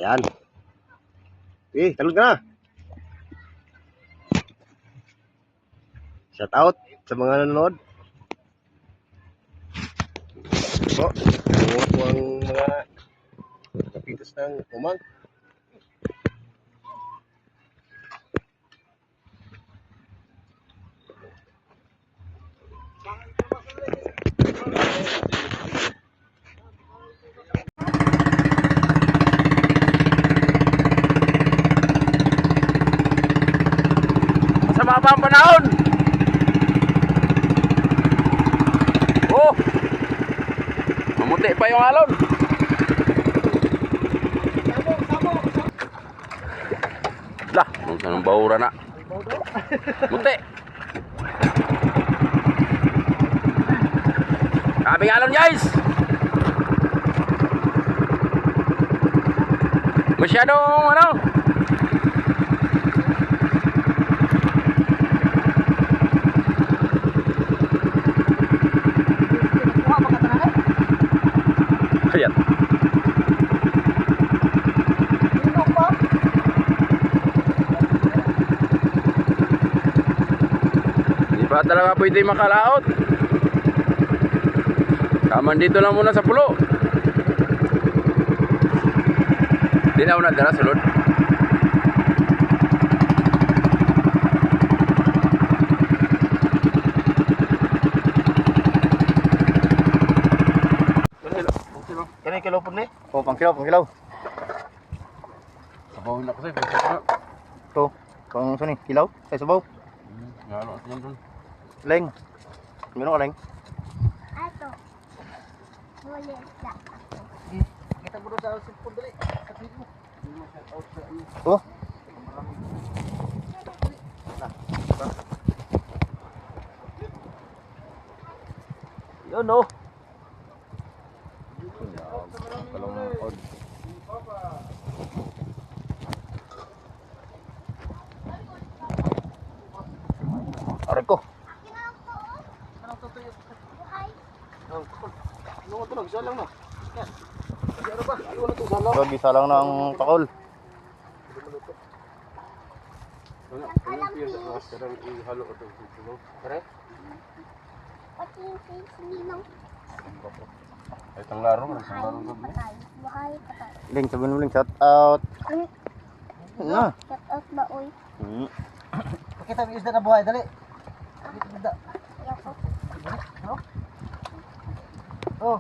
Ayan. Talod ka na. Shout out sa mga nanonood. Po, nangungot po ang mga kapitas ng umang. Masama pa ang panahon. Oh, mamuti pa yung alon. Lah, nung bahura na. Muti. Kaming alon guys. Masyadong ano. Ayan. Hindi pa talaga pwede makalaot. Kaman dito lang muna sa pulo. Hindi na ako nadala sulod. Kaya kilaw po ni? Oo, pang kilaw. Sabawin ako sa'yo. Ito, pang saan ni? Kilaw? Sa sabaw? Ngalo at yan dun. Leng. Meron ka, Leng? Ato. Huli sa ako. Kita mo doon sa cellphone dali. Oh. Yun oh. Aray ko. Lagi salang ng takol. Pati yung face ninong. Itong laro. Buhay patay. Leng, sabihin mo Leng, shout out. Na. Shout out ba oy? Pakita mo isda na buhay, dali. Isda. Ayoko. Oh.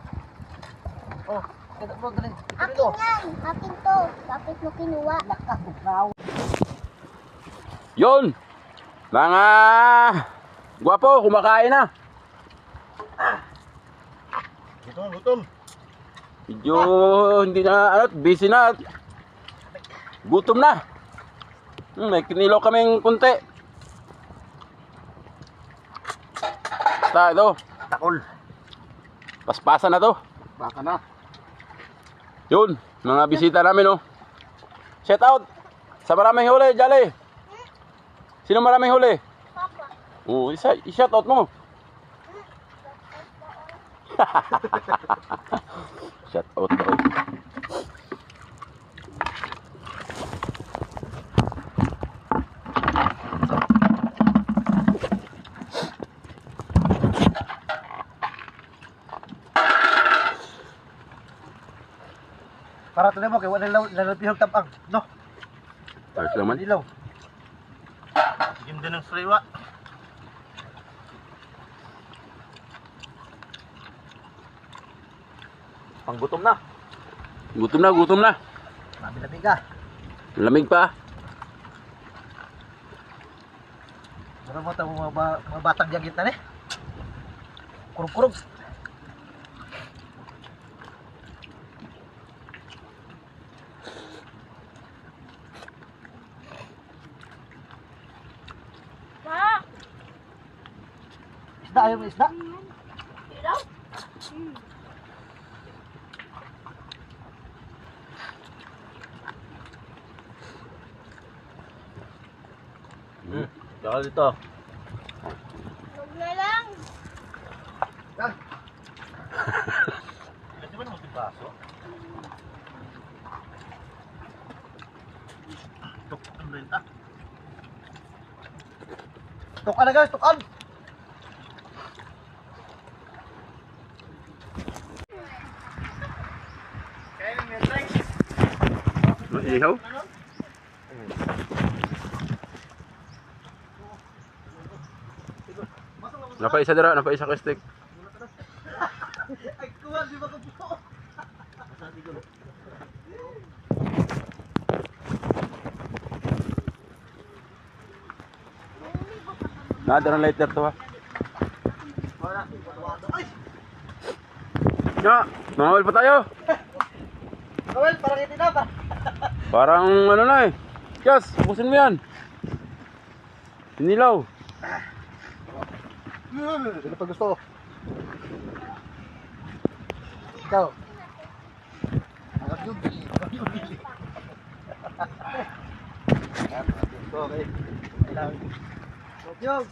Oh, kita mo dali. Akin yan. Akin to. Bakit mo kinuha? Lakas bukaw. Yun! Mga gwapo, kumakain na. Gutom. Medyo hindi na, busy na. Gutom na. May kinilaw kaming kunti. Basta ito. Takol. Paspasan na to. Baka na. Yun, mga bisita namin oh. Shout out sa maraming huli, Jolly. Sino maraming huli? Papa. Oh, i-shout out mo. Shout out daw. Para to mo kay wala lalapihog tabang, no? Ayos naman. Dilaw. Ganda ng sriwa. Panggutom na. Gutom na. Labi-labi ka. Lamig pa. Ano mo ito mga batang jagit na eh? Kurug-kurug. Pa. Isda, ayaw mo isda? Ilaw? Saka dito. Huwag na lang. Ito ba naman yung baso? Tukan na guys, tukan. Ihaw? Napaisa dira, napaisa ka stick. Ay, kuwan, di ba ko po? Nada ng lighter to ha. Ya, mangawal pa tayo. Noel, parang hindi na ba? Parang ano na eh. Yes, ubusin mo yan. Sinilaw. Hindi pa gusto. Ikaw. Agad yung bili. Agad yung bili. Okay. Kailangan. Yung